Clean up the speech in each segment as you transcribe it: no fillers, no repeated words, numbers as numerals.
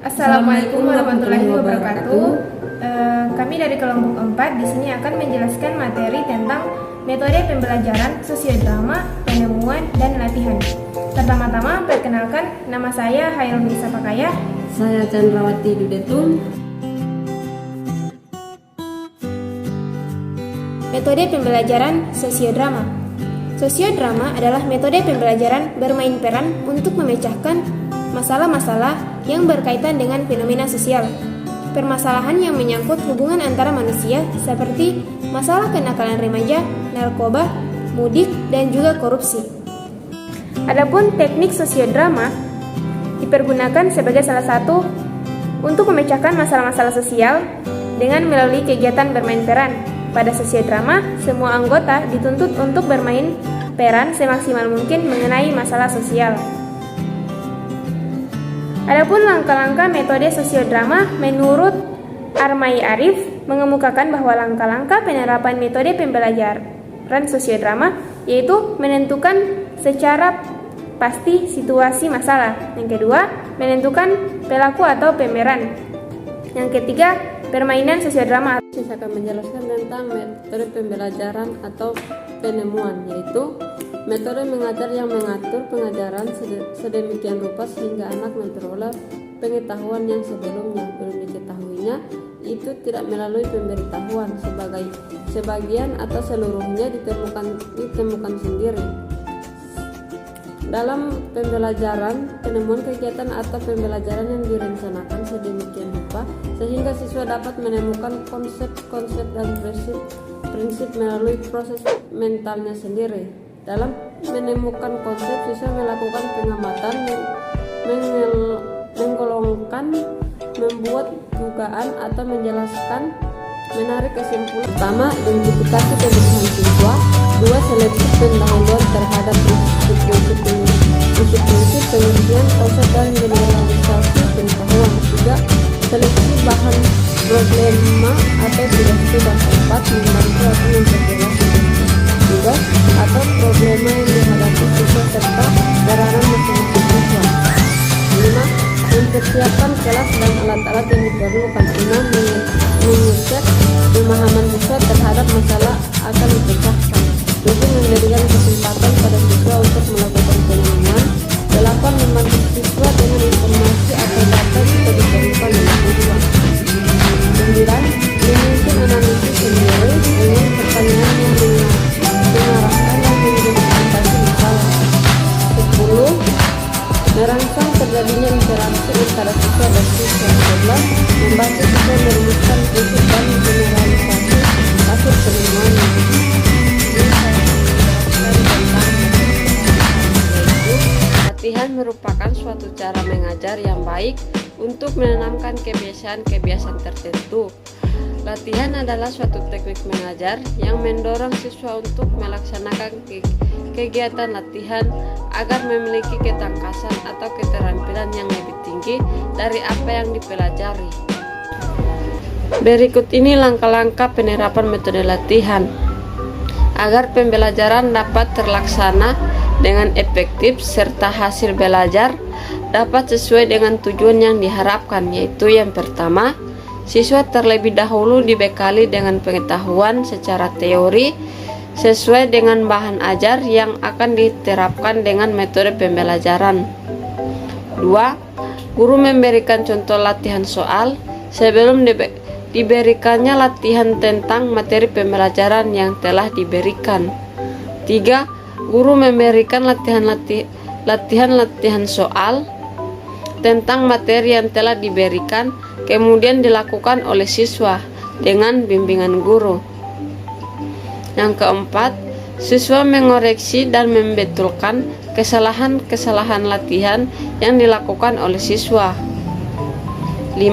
Assalamualaikum warahmatullahi wabarakatuh. Kami dari kelompok 4 di sini akan menjelaskan materi tentang metode pembelajaran sosiodrama, penemuan, dan latihan. Pertama-tama, perkenalkan, nama saya Hairul Nisa Pakaya. Saya Chandrawati Dudetung. Metode pembelajaran sosiodrama. Sosiodrama adalah metode pembelajaran bermain peran untuk memecahkan masalah-masalah yang berkaitan dengan fenomena sosial. Permasalahan yang menyangkut hubungan antara manusia seperti masalah kenakalan remaja, narkoba, mudik, dan juga korupsi. Adapun teknik sosiodrama dipergunakan sebagai salah satu untuk memecahkan masalah-masalah sosial dengan melalui kegiatan bermain peran. Pada sosiodrama, semua anggota dituntut untuk bermain peran semaksimal mungkin mengenai masalah sosial. Adapun langkah-langkah metode sosiodrama menurut Armai Arif mengemukakan bahwa langkah-langkah penerapan metode pembelajaran sosiodrama yaitu menentukan secara pasti situasi masalah. Yang kedua, menentukan pelaku atau pemeran. Yang ketiga, permainan sosiodrama. Saya akan menjelaskan tentang metode pembelajaran atau penemuan, yaitu metode mengajar yang mengatur pengajaran sedemikian rupa sehingga anak memperoleh pengetahuan yang sebelumnya belum diketahuinya, itu tidak melalui pemberitahuan sebagian atau seluruhnya ditemukan sendiri. Dalam pembelajaran, penemuan kegiatan atau pembelajaran yang direncanakan sedemikian rupa sehingga siswa dapat menemukan konsep-konsep dan prinsip melalui proses mentalnya sendiri. Dalam menemukan konsep, siswa melakukan pengamatan, menggolongkan, membuat dugaan atau menjelaskan, menarik kesimpulan. Pertama, identifikasi kebutuhan siswa. Dua, seleksi pendahuluan terhadap prinsip pengertian konsep dan generalisasi pengetahuan. Tiga, seleksi bahan problema atau tugas-tugas. Empat, membantu atau memperjelas tugas atau problema yang dihadapi siswa serta peranan masing-masing siswa. Lima, mempersiapkan kelas dan alat-alat yang diperlukan. Enam, mengecek pemahaman siswa terhadap masalah akan dipecahkan. 7, memberikan kesempatan pada siswa untuk melakukan penemuan. 8, membantu siswa dengan informasi atau data yang diperlukan oleh siswa. 9, memimpin analisis sendiri dengan pertanyaan yang mengarahkan dan mengidentifikasi masalah. 10, merangsang terjadinya interaksi antara siswa dan siswa. 11, membantu siswa merumuskan prinsip dan generalisasi hasil penemuan. Latihan merupakan suatu cara mengajar yang baik untuk menanamkan kebiasaan-kebiasaan tertentu. Latihan adalah suatu teknik mengajar yang mendorong siswa untuk melaksanakan kegiatan latihan agar memiliki ketangkasan atau keterampilan yang lebih tinggi dari apa yang dipelajari. Berikut ini langkah-langkah penerapan metode latihan agar pembelajaran dapat terlaksana dengan efektif serta hasil belajar dapat sesuai dengan tujuan yang diharapkan, yaitu yang pertama, siswa terlebih dahulu dibekali dengan pengetahuan secara teori sesuai dengan bahan ajar yang akan diterapkan dengan metode pembelajaran. 2. Guru memberikan contoh latihan soal sebelum diberikannya latihan tentang materi pembelajaran yang telah diberikan. 3. Guru memberikan latihan soal tentang materi yang telah diberikan, kemudian dilakukan oleh siswa dengan bimbingan guru. Yang keempat, siswa mengoreksi dan membetulkan kesalahan-kesalahan latihan yang dilakukan oleh siswa. 5.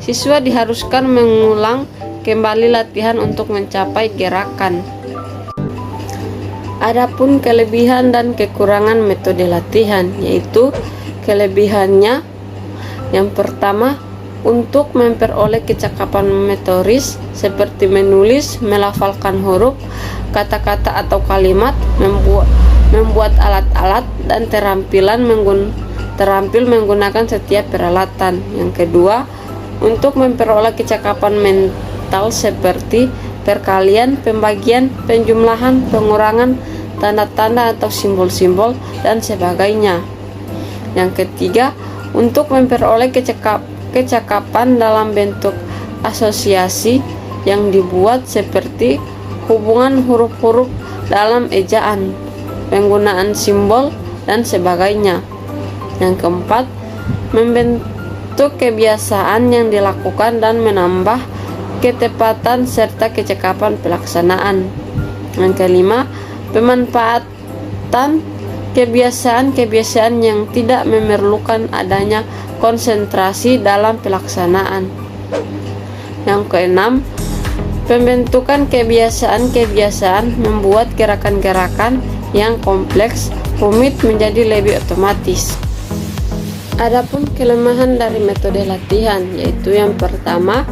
Siswa diharuskan mengulang kembali latihan untuk mencapai gerakan. Adapun kelebihan dan kekurangan metode latihan, yaitu kelebihannya yang pertama, untuk memperoleh kecakapan motoris seperti menulis, melafalkan huruf, kata-kata atau kalimat, membuat alat-alat dan terampil menggunakan setiap peralatan. Yang kedua, untuk memperoleh kecakapan mental seperti perkalian, pembagian, penjumlahan, pengurangan, tanda-tanda atau simbol-simbol, dan sebagainya. Yang ketiga, untuk memperoleh kecakapan dalam bentuk asosiasi yang dibuat seperti hubungan huruf-huruf dalam ejaan, penggunaan simbol, dan sebagainya. Yang keempat, membentuk kebiasaan yang dilakukan dan menambah ketepatan serta kecakapan pelaksanaan. Yang kelima, pemanfaatan kebiasaan-kebiasaan yang tidak memerlukan adanya konsentrasi dalam pelaksanaan. Yang keenam, pembentukan kebiasaan-kebiasaan membuat gerakan-gerakan yang kompleks, rumit menjadi lebih otomatis. Adapun kelemahan dari metode latihan, yaitu yang pertama,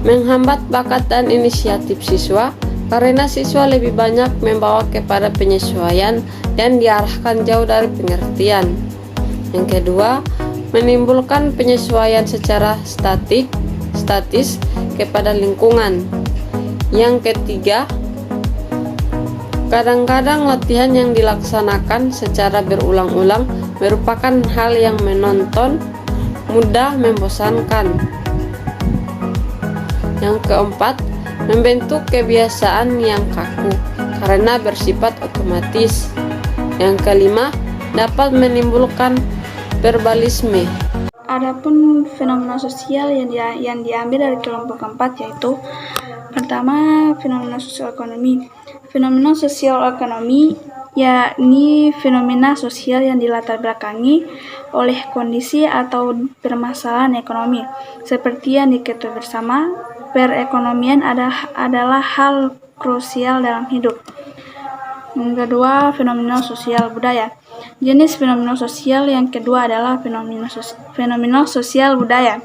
menghambat bakat dan inisiatif siswa karena siswa lebih banyak membawa kepada penyesuaian dan diarahkan jauh dari pengertian. Yang kedua, menimbulkan penyesuaian secara statis kepada lingkungan. Yang ketiga, kadang-kadang latihan yang dilaksanakan secara berulang-ulang merupakan hal yang menonton mudah membosankan. Yang keempat, membentuk kebiasaan yang kaku karena bersifat otomatis. Yang kelima, dapat menimbulkan verbalisme. Adapun fenomena sosial yang diambil dari kelompok keempat, yaitu pertama, fenomena sosial ekonomi. Fenomena sosial ekonomi yakni fenomena sosial yang dilatar belakangi oleh kondisi atau permasalahan ekonomi, seperti yang diketahui bersama. Perekonomian adalah hal krusial dalam hidup. Yang kedua, fenomena sosial budaya. Jenis fenomena sosial yang kedua adalah fenomena sosial budaya,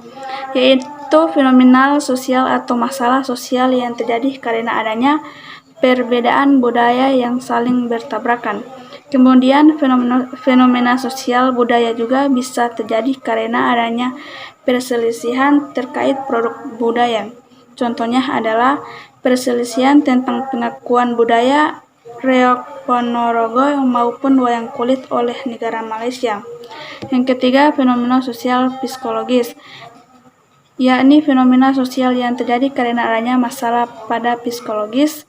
yaitu fenomena sosial atau masalah sosial yang terjadi karena adanya perbedaan budaya yang saling bertabrakan. Kemudian, fenomena sosial budaya juga bisa terjadi karena adanya perselisihan terkait produk budaya. Contohnya adalah perselisihan tentang pengakuan budaya Reok Ponorogo maupun wayang kulit oleh negara Malaysia. Yang ketiga, fenomena sosial psikologis, yakni fenomena sosial yang terjadi karena adanya masalah pada psikologis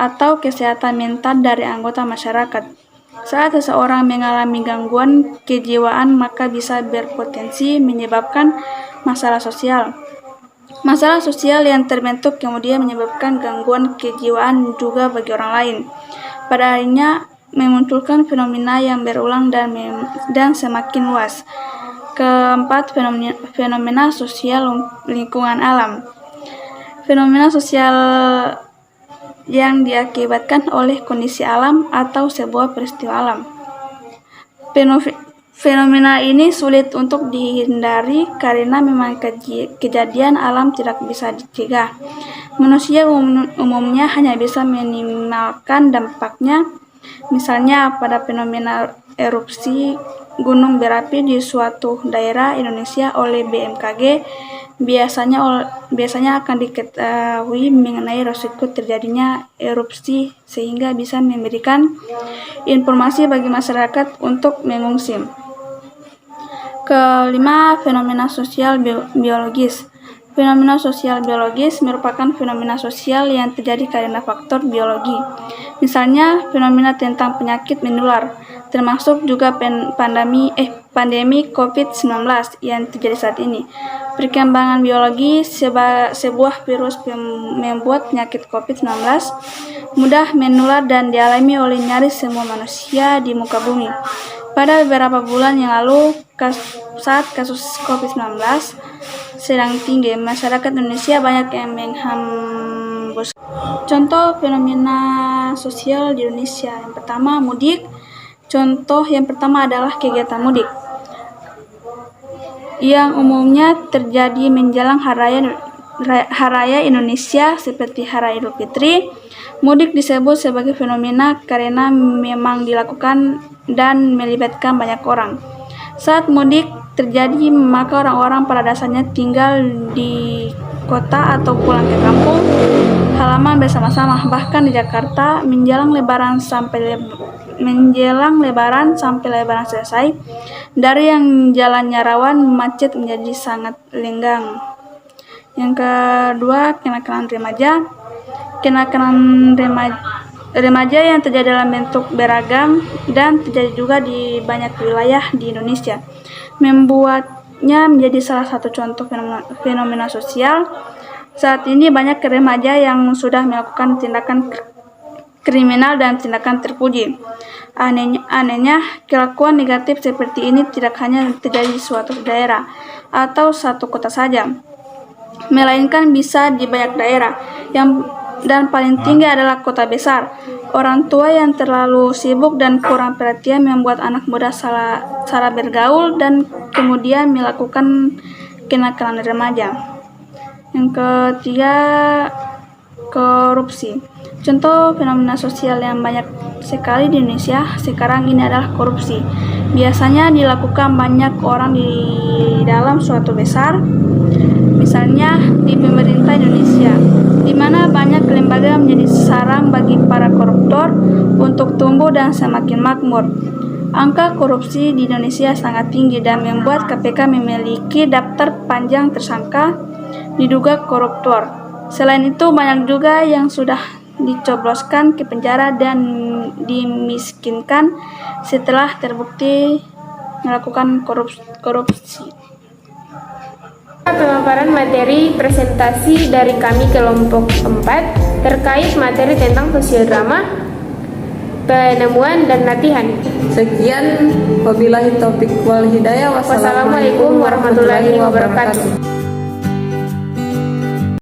atau kesehatan mental dari anggota masyarakat. Saat seseorang mengalami gangguan kejiwaan, maka bisa berpotensi menyebabkan masalah sosial. Masalah sosial yang terbentuk kemudian menyebabkan gangguan kejiwaan juga bagi orang lain. Pada akhirnya memunculkan fenomena yang berulang dan semakin luas. Keempat, fenomena sosial lingkungan alam. Fenomena sosial yang diakibatkan oleh kondisi alam atau sebuah peristiwa alam. Fenomena ini sulit untuk dihindari karena memang kejadian alam tidak bisa dicegah. Manusia umumnya hanya bisa meminimalkan dampaknya. Misalnya pada fenomena erupsi gunung berapi di suatu daerah Indonesia oleh BMKG, biasanya akan diketahui mengenai risiko terjadinya erupsi sehingga bisa memberikan informasi bagi masyarakat untuk mengungsi. Kelima, fenomena sosial biologis. Fenomena sosial biologis merupakan fenomena sosial yang terjadi karena faktor biologi. Misalnya, fenomena tentang penyakit menular, termasuk juga pandemi COVID-19 yang terjadi saat ini. Perkembangan biologi sebuah virus membuat penyakit COVID-19 mudah menular dan dialami oleh nyaris semua manusia di muka bumi. Pada beberapa bulan yang lalu, saat kasus COVID-19 sedang tinggi, masyarakat Indonesia banyak yang menghembus. Contoh fenomena sosial di Indonesia. Yang pertama, mudik. Contoh yang pertama adalah kegiatan mudik, yang umumnya terjadi menjelang hari raya Indonesia seperti Hari Idul Fitri. Mudik disebut sebagai fenomena karena memang dilakukan dan melibatkan banyak orang. Saat mudik terjadi, maka orang-orang pada dasarnya tinggal di kota atau pulang ke kampung halaman bersama-sama. Bahkan di Jakarta, menjelang Lebaran sampai Lebaran selesai, dari yang jalannya rawan macet menjadi sangat lenggang. Yang kedua, kenakalan remaja. Kenakalan remaja yang terjadi dalam bentuk beragam dan terjadi juga di banyak wilayah di Indonesia, membuatnya menjadi salah satu contoh fenomena sosial. Saat ini banyak remaja yang sudah melakukan tindakan kriminal dan tindakan terpuji. Anehnya, kelakuan negatif seperti ini tidak hanya terjadi di suatu daerah atau satu kota saja, melainkan bisa di banyak daerah, dan paling tinggi adalah kota besar. Orang tua yang terlalu sibuk dan kurang perhatian membuat anak muda salah bergaul dan kemudian melakukan kenakalan remaja. Yang ketiga, korupsi. Contoh fenomena sosial yang banyak sekali di Indonesia sekarang ini adalah korupsi. Biasanya dilakukan banyak orang di dalam suatu besar, misalnya di pemerintah Indonesia, di mana banyak lembaga menjadi sarang bagi para koruptor untuk tumbuh dan semakin makmur. Angka korupsi di Indonesia sangat tinggi dan membuat KPK memiliki daftar panjang tersangka diduga koruptor. Selain itu, banyak juga yang sudah dicobloskan ke penjara dan dimiskinkan setelah terbukti melakukan korupsi. Pemaparan materi presentasi dari kami kelompok 4 terkait materi tentang sosiodrama, penemuan dan latihan. Sekian, wabillahi taufiq wal hidayah. Wassalamualaikum warahmatullahi wabarakatuh.